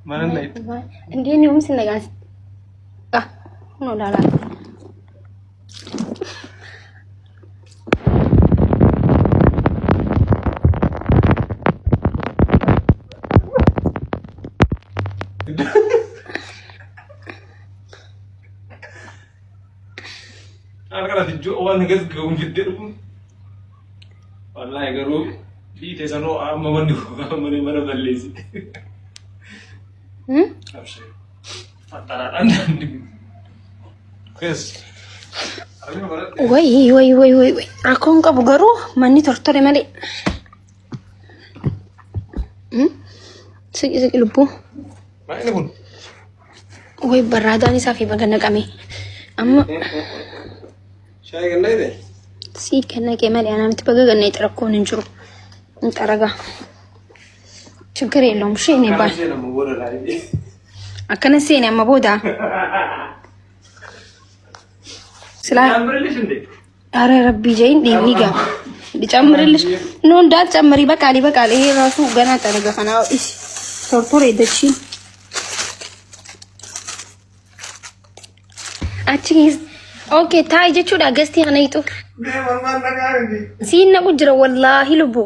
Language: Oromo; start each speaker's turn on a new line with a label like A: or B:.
A: Mana na ito?
B: Hindi niyo sinagas. No lala.
A: Kalau dijual orang negas gaung fitir pun, wallahi garu di desa no amandu mana beli sih. Absy, fataran anda. Kes.
B: Woi. Aku nggak bugaru, mani tortore mali. Segi lupu.
A: Mana ini pun?
B: Woi berada nih safi bagana kami. Amma.
A: Saya kena ini.
B: Si kena kemali ana mtibaga ganna yitrakon injuru. Intaraga. ችግር የለውም እሺ እኔ ባል አከነሴን ያማቦዳ
A: ጨምርልሽ እንዴ
B: አረ ረቢ ጀይ እንዴ ሚጋ ሊጨምርልሽ ኖ እንዳትጨምሪ በቃል ይሄ ራሱ ገና ተረገፈና እሺ ቶርቶር ይደቺ አቺስ ኦኬ ታይ ጀቹዳ ገስቲ አነይጡ ሲነ ቁጅረ ወላሂ ልቡ